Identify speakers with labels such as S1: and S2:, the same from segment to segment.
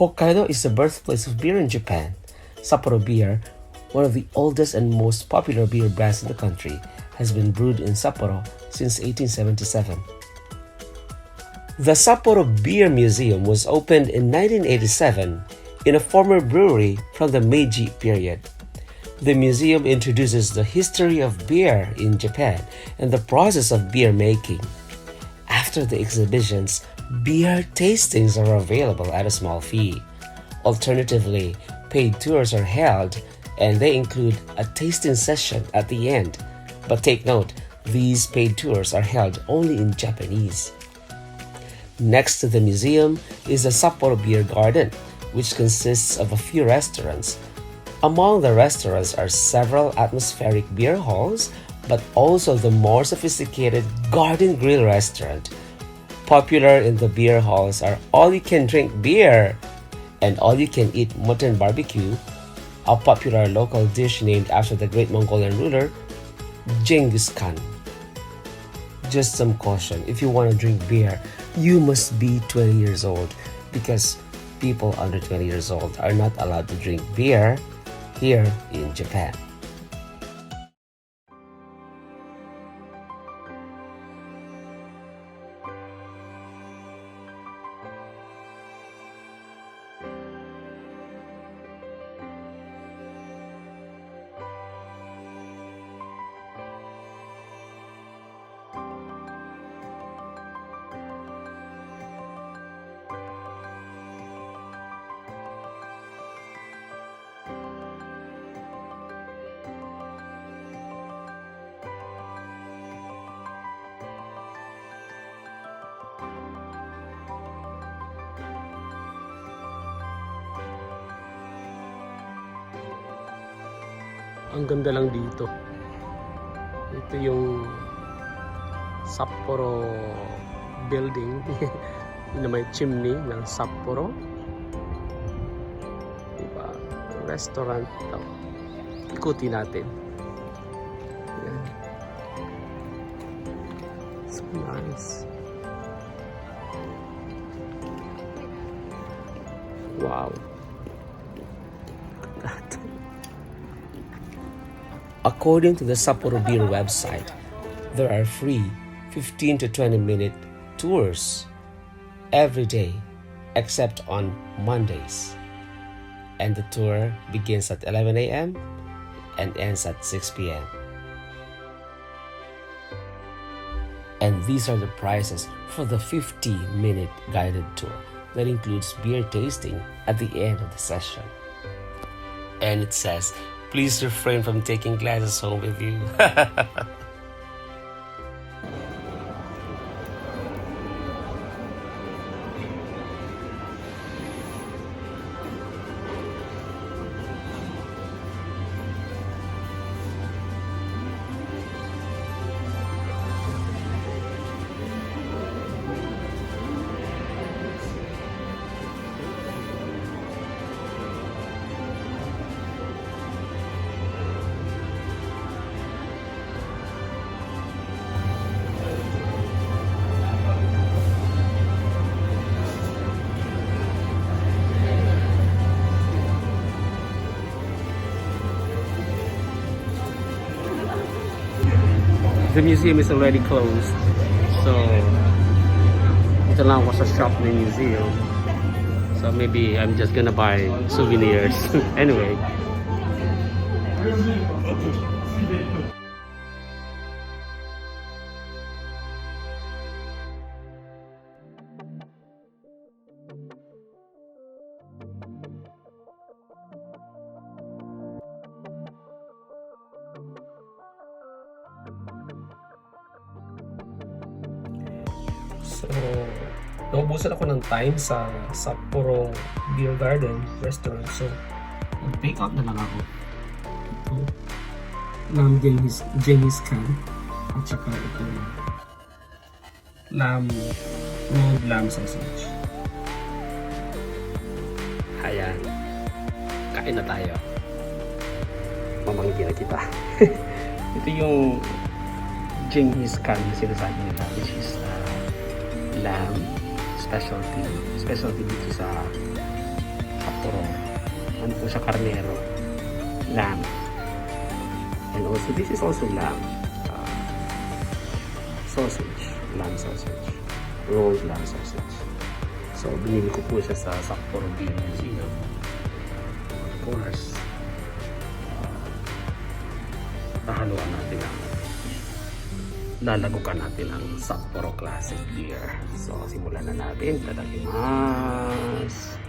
S1: Hokkaido is the birthplace of beer in Japan. Sapporo beer, one of the oldest and most popular beer brands in the country, has been brewed in Sapporo since 1877. The Sapporo Beer Museum was opened in 1987 in a former brewery from the Meiji period. The museum introduces the history of beer in Japan and the process of beer making. After the exhibitions, beer tastings are available at a small fee. Alternatively, paid tours are held and they include a tasting session at the end. But take note, these paid tours are held only in Japanese. Next to the museum is the Sapporo Beer Garden, which consists of a few restaurants. Among the restaurants are several atmospheric beer halls, but also the more sophisticated Garden Grill restaurant. Popular in the beer halls are all-you-can-drink beer and all-you-can-eat mutton barbecue, a popular local dish named after the great Mongolian ruler, GENGHISKHAN. Just some caution, if you want to drink beer, you must be 20 years old because people under 20 years old are not allowed to drink beer here in Japan. Ang ganda lang dito. Ito yung Sapporo building na may chimney ng Sapporo. Diba? Restaurant ito. Ikuti natin. Yan. So nice. Wow. According to the Sapporo Beer website, there are free 15 to 20 minute tours every day except on Mondays. And the tour begins at 11 a.m. and ends at 6 p.m. And these are the prices for the 50-minute guided tour that includes beer tasting at the end of the session. And it says, please refrain from taking glasses home with you. The museum is already closed, so ito lang ako sa shop ng museum. So maybe I'm just gonna buy souvenirs. Anyway. So, naubusan ako ng time sa Sapporo Beer Garden Restaurant. So, mag-take out na lang ako. Ito, lamb GENGHISKHAN at saka ito, rolled lamb sausage. Ayan. Kain na tayo. Mamanggi na kita. Ito yung GENGHISKHAN na sinasabi nila, which is lamb specialty dito sa Sapporo. Ano po siya, karnero. Lamb. And also, this is also lamb. Sausage. Lamb sausage. Rolled lamb sausage. So, binili ko po siya sa Sapporo Beer Museum. Of course, hahaluan natin ang lalagukan natin ang Sapporo Classic Beer. So, simulan na natin. Itadakimasu.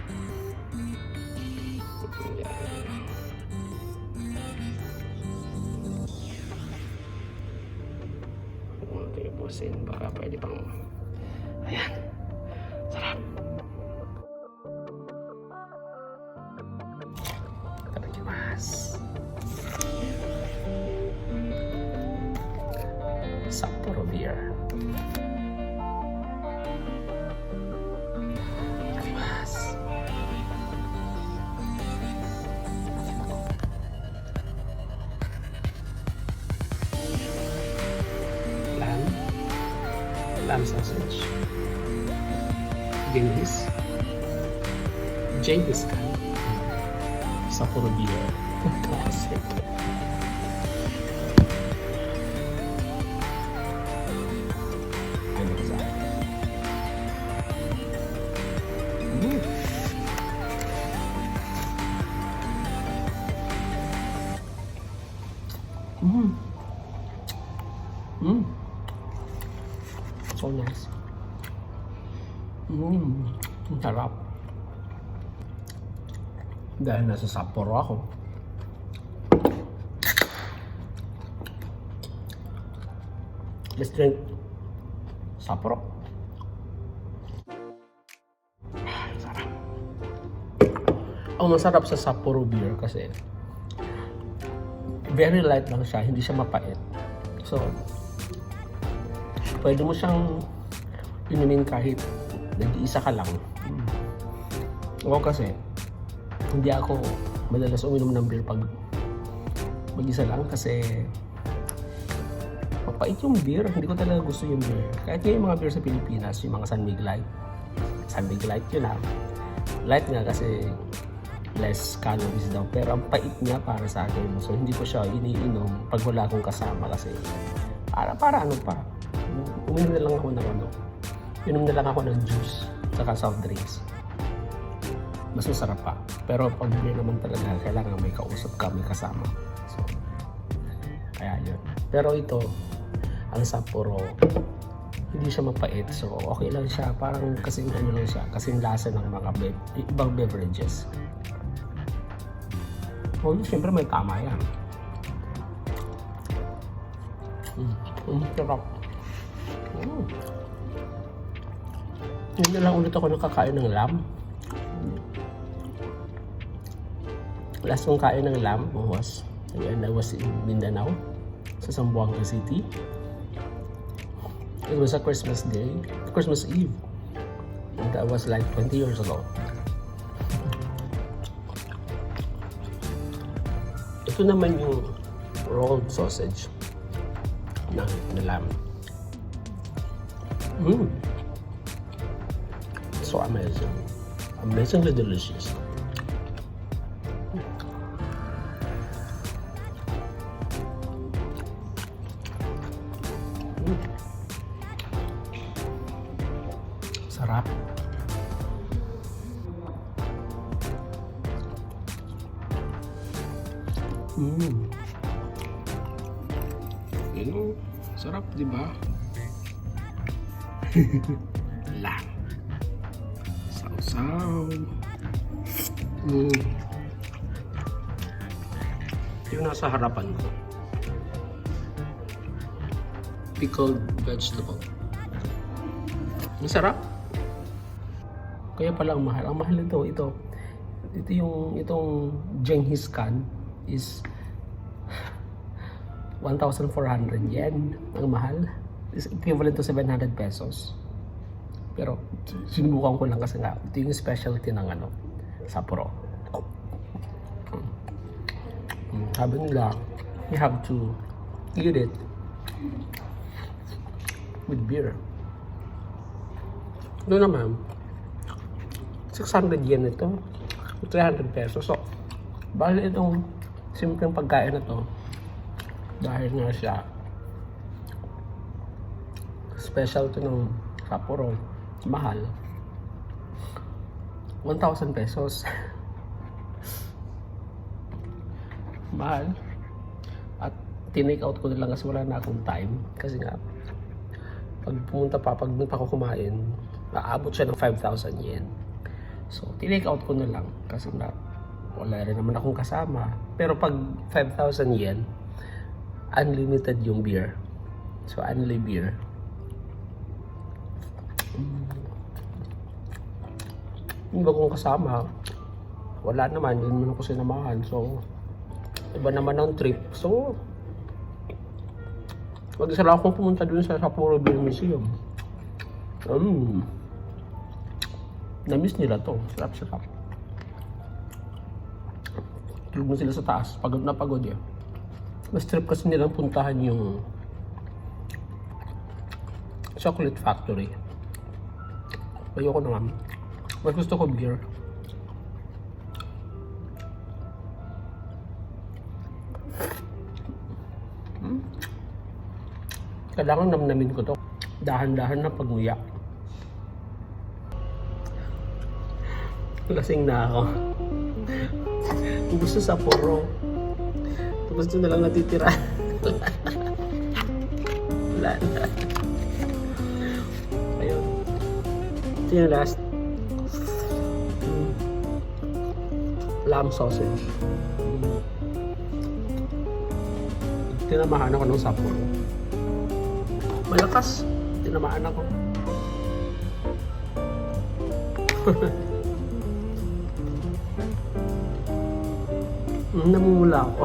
S1: Okay, pusin. Baka pwede pang... Ayan. Sarap. Itadakimasu. Sapporo beer. Itadakimasu. Lamb sausage. GENGHISKHAN. Sapporo beer. Classic. So nice. Ang sarap. Dahil nasa Sapporo ako. Let's drink Sapporo. Sarap. Ang masarap sa Sapporo beer kasi very light lang siya, hindi siya mapait. So, pwede mo siyang inumin kahit nag-iisa ka lang. Ako kasi, hindi ako madalas uminom ng beer pag mag-isa lang kasi mapait yung beer. Hindi ko talaga gusto yung beer. Kahit yung mga beer sa Pilipinas, yung mga San Mig Light. San Mig Light yun ha. Light nga kasi less calories daw. Pero ang pait niya para sa akin. So hindi ko siya iniinom pag wala akong kasama kasi para ano pa. Uminom na lang ako ng ano. Inom na lang ako ng juice saka soft drinks. Mas masarap pa. Pero pag beer naman talaga, kailangan may kausap ka, may kasama. So, kaya yun. Pero ito, ang Sapporo, hindi siya mapait. So, okay lang siya. Parang kasing ano lang siya. Kasing lasa ng mga ibang beverages. Oh, siyempre may tama yan. Sarap. Hindi lang ulit ako nakakain ng lamb. Last kong kain ng lamb was when I was in Mindanao sa Zamboanga City. It was a Christmas day, Christmas Eve. And that was like 20 years ago. Ito naman yung rolled sausage ng lamb. So amazing. Amazingly delicious. Sarap. Yun, sarap, di ba? Lang. Sausaw. Yung nasa harapan ko. Pickled vegetable. Ang sarap. Kaya pala ang mahal. Ang mahal nito, itong GENGHISKHAN is 1,400 yen. Ang mahal. Is equivalent to 700 pesos. Pero sinubukan ko lang kasi nga, ito yung specialty ng Sapporo. Sabi nila, you have to eat it with beer. Ito naman, 600 yen ito. 300 pesos. So, bali itong simpleng pagkain na to, dahil nga siya special to ng Sapporo, mahal, 1,000 pesos. Mahal. At tinake out ko na lang kasi wala na akong time. Kasi nga, pag pumunta pa, pag nagpa ko kumain, naabot siya ng 5,000 yen. So, tinake out ko na lang. Kasi nga, wala rin naman akong kasama. Pero pag 5,000 yen, unlimited yung beer. So, only beer. Yung iba kong kasama, wala naman, hindi naman ako sinamahan. So, iba naman ang trip. So, mag-isa lang akong pumunta dun sa Sapporo Beer Museum. Na-miss nila to. Sarap-sarap. Tulog mo sila sa taas. Pagod na pagod eh. Mas trip kasi nilang puntahan yung chocolate factory. Ayoko na nga. Mas gusto ko beer. Kailangan namnamin ko to. Dahan-dahan na pag-nguya. Lasing na ako. Gusto sa Sapporo. Tapos ito na lang natitira. Wala na. Ayun. Ito yung last. Lamb sausage. Tinamahan ako ng Sapporo. Malakas. Tinamaan ako. Namumula ako.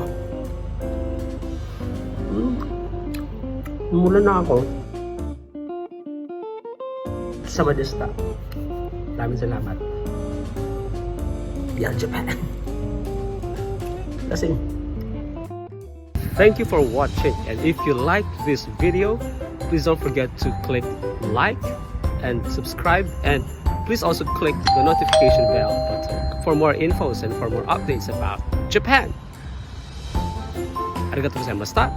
S1: Namumula na ako. Sa Madesta. Maraming salamat. Beyond Japan. Lasing. Thank you for watching, and if you liked this video, please don't forget to click like and subscribe, and please also click the notification bell button for more infos and for more updates about Japan. Arigatou gozaimashita.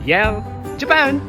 S1: Yeah, Japan!